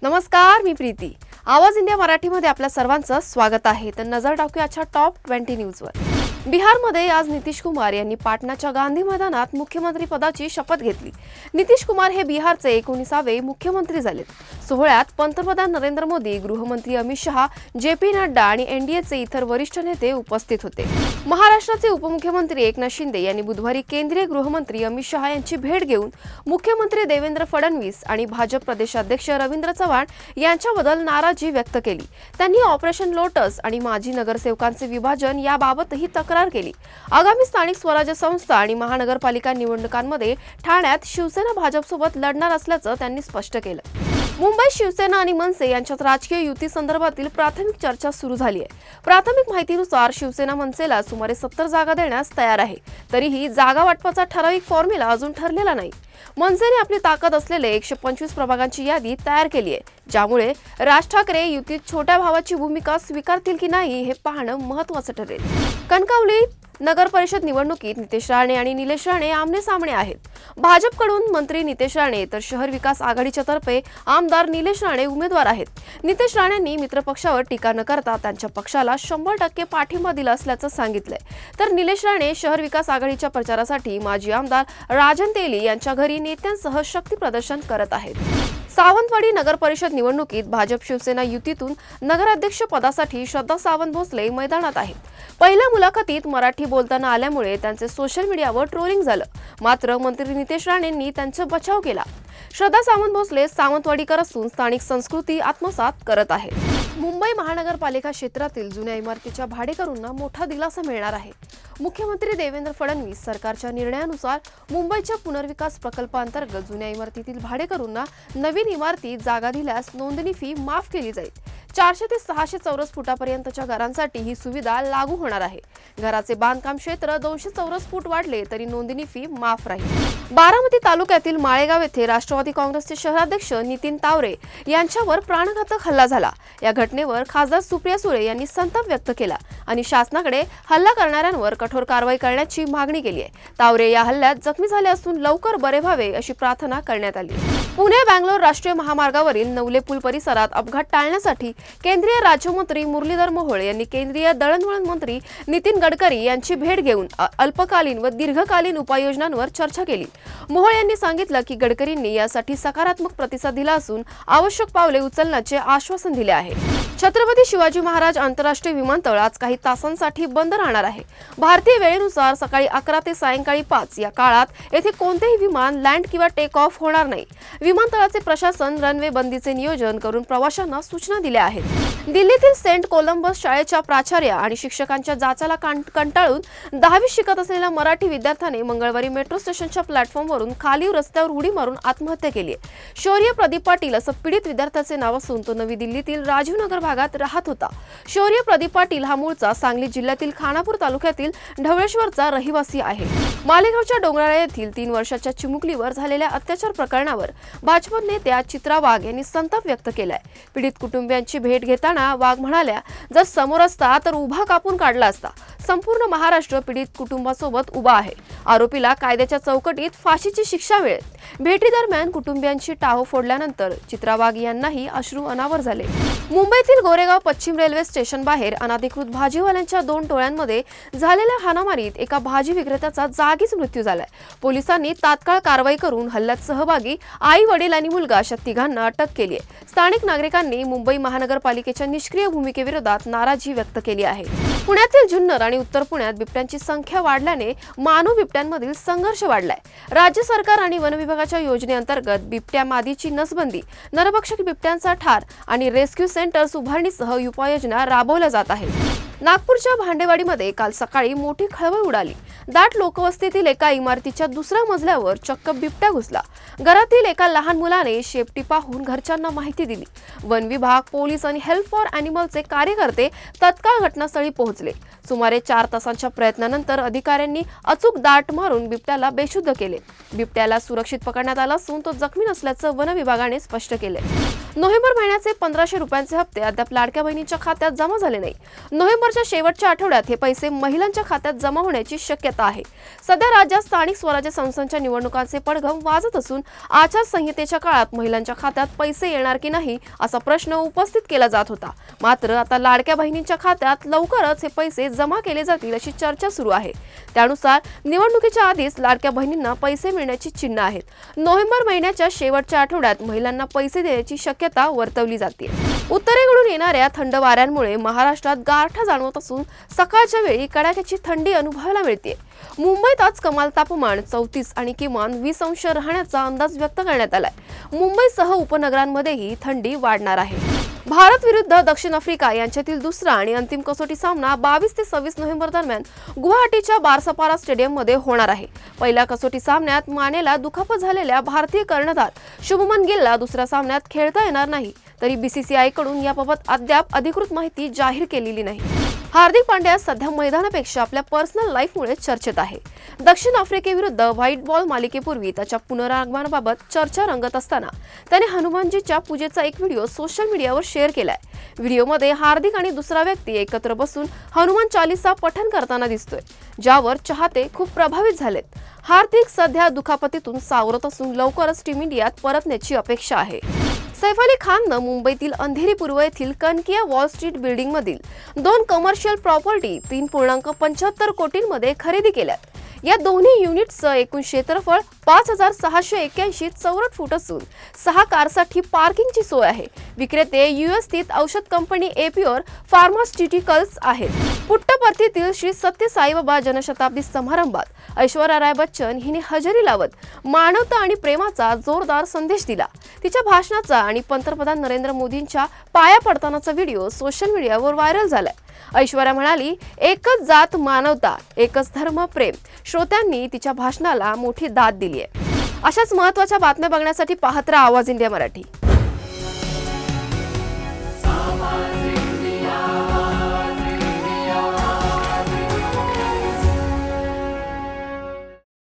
नमस्कार, मी प्रीती। आवाज इंडिया मराठीमध्ये आपल्या सर्वांचं स्वागत आहे। तर नजर टाकूया आजच्या टॉप 20 न्यूजवर। बिहारमध्ये आज नितीश कुमार यांनी पाटणाच्या गांधी मैदानात मुख्यमंत्री पदाची शपथ घेतली। नितीश कुमार हे बिहारचे 19वे मुख्यमंत्री झालेत। सोहळ्यात पंतप्रधान नरेंद्र मोदी, गृहमंत्री अमित शहा, जेपी नड्डा आणि एनडीएचे इतर वरिष्ठ नेते उपस्थित होते। महाराष्ट्राचे उपमुख्यमंत्री एकनाथ शिंदे यांनी बुधवारी केंद्रीय गृहमंत्री अमित शहा यांची भेट घेऊन मुख्यमंत्री देवेंद्र फडणवीस आणि भाजप प्रदेशाध्यक्ष रवींद्र चव्हाण यांच्याबद्दल नाराजी व्यक्त केली। त्यांनी ऑपरेशन लोटस आणि माजी नगरसेवकांचे विभाजन याबाबतही तक्रार केली। आगामी स्थानिक स्वराज्य संस्था आणि महानगरपालिका निवडणुकांमध्ये ठाण्यात शिवसेना भाजपसोबत लढणार असल्याचं त्यांनी स्पष्ट केलं। मुंबईत शिवसेना आणि मनसे यांच्यात राजकीय युती संदर्भातील प्राथमिक चर्चा सुरू झाली आहे। प्राथमिक माहितीनुसार शिवसेना मनसेला सुमारे 70 जागा देण्यास तयार आहे। तरीही जागा वाटपाचा ठराविक फॉर्म्युला अजून ठरलेला नाही। मनसेने आपली ताकद असलेले 125 प्रभागांची यादी तयार केली आहे, ज्यामुळे राज ठाकरे युतीत छोट्या भावाची भूमिका स्वीकारतील की नाही हे पाहणं महत्त्वाचं ठरेल। कणकवली नगर परिषद निवडणुकीत नितेश राणे आणि निलेश राणे आमने सामने आहेत। भाजपकडून मंत्री नितेश राणे तर शहर विकास आघाडीच्या तर्फे आमदार निलेश राणे उमेदवार आहेत। नितेश राणेंनी मित्रपक्षावर टीका न करता त्यांच्या पक्षाला 100% पाठिंबा दिला असल्याचं सांगितलंय। तर निलेश राणे शहर विकास आघाडीच्या प्रचारासाठी माजी आमदार राजन तेली यांच्या घरी नेत्यांसह शक्ती प्रदर्शन करत आहेत। सावंतवाडी नगर परिषद निवडणुकीत भाजप शिवसेना युतीतून नगराध्यक्ष पदासाठी श्रद्धा सावंत भोसले मैदानात आहेत। पहिल्या मुलाखतीत मराठी बोलताना आल्यामुळे त्यांचे सोशल मीडियावर ट्रोलिंग झालं, मात्र मंत्री नितेश राणेंनी त्यांचा बचाव केला। श्रद्धा सावंत भोसले सावंतवाडीकर असून स्थानिक संस्कृती आत्मसात करत आहेत। मुंबई महानगरपालिका क्षेत्रातील जुन्या इमारतीच्या भाडेकरूंना मोठा दिलासा मिळणार आहे। मुख्यमंत्री देवेंद्र फडणवीस सरकारच्या निर्णयानुसार मुंबईच्या पुनर्विकास प्रकल्पांतर्गत जुन्या इमारतीतील भाडेकरूंना नवीन इमारतीत जागा दिल्यास नोंदणी फी माफ केली जाईल। 400 ते 600 चौरस फुटापर्यंतच्या घरांसाठी ही सुविधा लागू होणार आहे। घराचे बांधकाम क्षेत्र 200 चौरस फूट वाढले तरी नोंदणी फी माफ राहील। बारामती तालुक्यातील माळेगाव येथे राष्ट्रवादी काँग्रेसचे शहराध्यक्ष नितीन तावरे यांच्यावर प्राणघातक हल्ला झाला। या घटनेवर खासदार सुप्रिया सुळे यांनी संताप व्यक्त केला आणि शासनाकडे हल्ला करणाऱ्यांवर कठोर कारवाई करण्याची मागणी केली आहे। तावरे या हल्ल्यात जखमी झाले असून लवकर बरे व्हावे अशी प्रार्थना करण्यात आली। पुणे बंगलोर राष्ट्रीय महामार्गावरील नवले पूल परिसरात अपघात टाळण्यासाठी केंद्रीय राज्यमंत्री मुरलीधर मोहोळ यांनी केंद्रीय दळणवळण मंत्री नितीन गडकरी यांची भेट घेऊन अल्पकालीन व दीर्घकालीन उपाययोजनांवर चर्चा केली। मोहोळ यांनी सांगितलं की गडकरींनी यासाठी सकारात्मक प्रतिसाद दिला असून आवश्यक पावले उचलण्याचे आश्वासन दिले आहे। छत्रपती शिवाजी महाराज आंतरराष्ट्रीय विमानतळ आज काही तासांसाठी बंद राहणार आहे। भारतीय वेळेनुसार सकाळी 11 ते सायंकाळी 5 या काळात येथे कोणतेही विमान लँड किंवा टेक ऑफ होणार नाही। विमानतळाचे प्रशासन रनवे बंदीचे नियोजन करून प्रवाशांना सूचना दिल्या आहेत। दिल्लीतील सेंट कोलंबस शाळेच्या प्राचार्या आणि शिक्षकांच्या जाचाला कंटाळून 10वी शिकत असलेल्या मराठी विद्यार्थ्याने मंगळवारी मेट्रो स्टेशनच्या प्लॅटफॉर्मवरून खाली रस्त्यावर उडी मारून आत्महत्या केली आहे। शौर्य प्रदीप पाटील असं पीडित विद्यार्थ्याचे नाव असून तो नवी दिल्लीतील राजीव नगर भागात राहत होता। शौर्य प्रदीप पाटील हा मूळचा सांगली जिल्ह्यातील खानापूर तालुक्यातील ढवळेश्वरचा रहिवासी आहे। मालेगावच्या डोंगराळा येथील 3 वर्षाच्या चिमुकलीवर झालेल्या अत्याचार प्रकरणावर भाजप नेत्या चित्रा वाघ यांनी संताप व्यक्त केलाय। पीडित कुटुंबियांची भेट घेताना वाघ म्हणाल्या, जर समोर असता तर उभा कापून काढला असता। संपूर्ण महाराष्ट्र पीडित कुटुंबासोबत उभा आहे। आरोपीला कायद्याच्या चौकटीत फाशीची शिक्षा मिळेल। भेटीदरम्यान कुटुंबियांची टाहो फोडल्यानंतर चित्रा वाघ यांनाही अश्रू अनावर झाले। मुंबईतील गोरेगाव पश्चिम रेल्वे स्टेशन बाहेर अनधिकृत भाजीवाल्यांच्या 2 टोळ्यांमध्ये झालेल्या हाणामारीत एका भाजी विक्रेत्याचा जागीच मृत्यू झालाय। पोलिसांनी तात्काळ कारवाई करून हल्ल्यात सहभागी आई, वडील आणि मुलगा अशा तिघांना अटक केली आहे। स्थानिक नागरिकांनी मुंबई महानगरपालिकेच्या निष्क्रिय भूमिकेविरोधात नाराजी व्यक्त केली आहे। पुण्यातील जुन्नर आणि उत्तर पुण्यात बिबट्यांची संख्या वाढल्याने मानव बिबट्यांमधील संघर्ष वाढलाय। राज्य सरकार आणि वन विभागाच्या योजनेअंतर्गत बिबट्या मादीची नसबंदी, नरभक्षक बिबट्यांचा ठार आणि रेस्क्यू सेंटर्स उभारणीसह उपाययोजना राबवल्या जात आहेत। नागपूरच्या भांडेवाडीमध्ये काल सकाळी मोठी खळबळ उडाली। दाट लोकवस्तीतील एका इमारतीच्या दुसऱ्या मजल्यावर चक्क बिबट्या घुसला। घरातील एका लहान मुलाने शेपटी पाहून घरच्यांना माहिती दिली। वन विभाग, पोलीस आणि हेल्प फॉर ॲनिमलचे कार्यकर्ते तत्काळ घटनास्थळी पोहोचले। सुमारे 4 तासांच्या प्रयत्नानंतर अधिकाऱ्यांनी अचूक दाट मारून बिबट्याला बेशुद्ध केले। बिबट्याला सुरक्षित पकडण्यात आला असून तो जखमी नसल्याचं वन विभागाने स्पष्ट केले। नोव्हेंबर महिन्याचे 1500 रुपयांचे हप्ते अद्याप लाडक्या बहिणींच्या खात्यात जमा झाले नाही। नोव्हेंबरच्या शेवटच्या आठवड्यात हे पैसे महिलांच्या खात्यात जमा होण्याची शक्यता आहे। सध्या राज्यात स्थानिक स्वराज्य संस्थांच्या निवडणुकांचे पडघम वाजत असून आचारसंहितेच्या काळात महिलांच्या खात्यात पैसे येणार की नाही असा प्रश्न उपस्थित केला जात होता। मात्र आता लाडक्या बहिणींच्या खात्यात लवकरच हे पैसे जमा केले जातील अशी चर्चा सुरू आहे। त्यानुसार निवडणुकीच्या आधीच लाडक्या बहिणींना पैसे मिळण्याची चिन्ह आहेत। नोव्हेंबर महिन्याच्या शेवटच्या आठवड्यात महिलांना पैसे देण्याची शक्यता वर्तवली जाते। उत्तरेकडून येणाऱ्या थंड वाऱ्यांमुळे महाराष्ट्रात गारठा जाणवत असून सकाळच्या वेळी कडाक्याची थंडी अनुभवायला मिळते। मुंबईत आज कमाल तापमान 34 आणि किमान 20 अंश राहण्याचा अंदाज व्यक्त करण्यात आलाय। मुंबईसह उपनगरांमध्येही थंडी वाढणार आहे। भारत विरुद्ध दक्षिण आफ्रिका यांच्यातील दुसरा आणि अंतिम कसोटी सामना 22 ते 26 नोव्हेंबर दरम्यान गुवाहाटीच्या बारसापारा स्टेडियममध्ये होणार आहे। पहिल्या कसोटी सामन्यात मानेला दुखापत झालेल्या भारतीय कर्णधार शुभमन गिलला दुसऱ्या सामन्यात खेळता येणार नाही, तरी बीसीसीआय कडून याबाबत अद्याप अधिकृत माहिती जाहीर केलेली नाही। हार्दिक पांड्या सध्या मैदानापेक्षा आपल्या पर्सनल लाईफमुळे चर्चेत आहे। दक्षिण आफ्रिकेविरुद्ध व्हाईट बॉल मालिकेपूर्वी त्याच्या पुनरागमनाबाबत चर्चा रंगत असताना त्याने हनुमानजीच्या पूजेचा एक व्हिडिओ सोशल मीडियावर शेअर केलाय। व्हिडिओमध्ये हार्दिक आणि दुसरा व्यक्ती एकत्र बसून हनुमान चालीसा पठण करताना दिसतोय, ज्यावर चाहते खूप प्रभावित झालेत। हार्दिक सध्या दुखापतीतून सावरत असून लवकरच टीम इंडियात परतण्याची अपेक्षा आहे। सैफ अली खाननं मुंबईतील अंधेरी पूर्व येथील कनकिया वॉल स्ट्रीट बिल्डिंगमधील 2 कमर्शियल प्रॉपर्टी 3.75 कोटींमध्ये खरेदी केल्यात। या दोन्ही युनिट्सचं एकूण क्षेत्रफळ 5681 चौरस फूट असून 6 कारसाठी पार्किंगची सोय आहे। विक्रेते यूएस स्थित औषध कंपनी एपिओर फार्मास्युटिकल्स आहेत। पुट्टपर्तीतील श्री सत्य साईबाबा जनशताब्दी समारंभात ऐश्वर्या राय बच्चन हिने हजेरी लावत मानवता आणि प्रेमाचा जोरदार संदेश दिला। तिच्या भाषणाचा आणि पंतप्रधान नरेंद्र मोदींच्या पाया पडतानाचा व्हिडिओ सोशल मीडियावर व्हायरल झालाय। ऐश्वर्या म्हणाली, एकच जात मानवता, एकच धर्म प्रेम। श्रोत्यांनी तिच्या भाषणाला मोठी दाद दिली आहे। अशाच महत्त्वाच्या बातम्या बघण्यासाठी पाहत रहा आवाज इंडिया मराठी।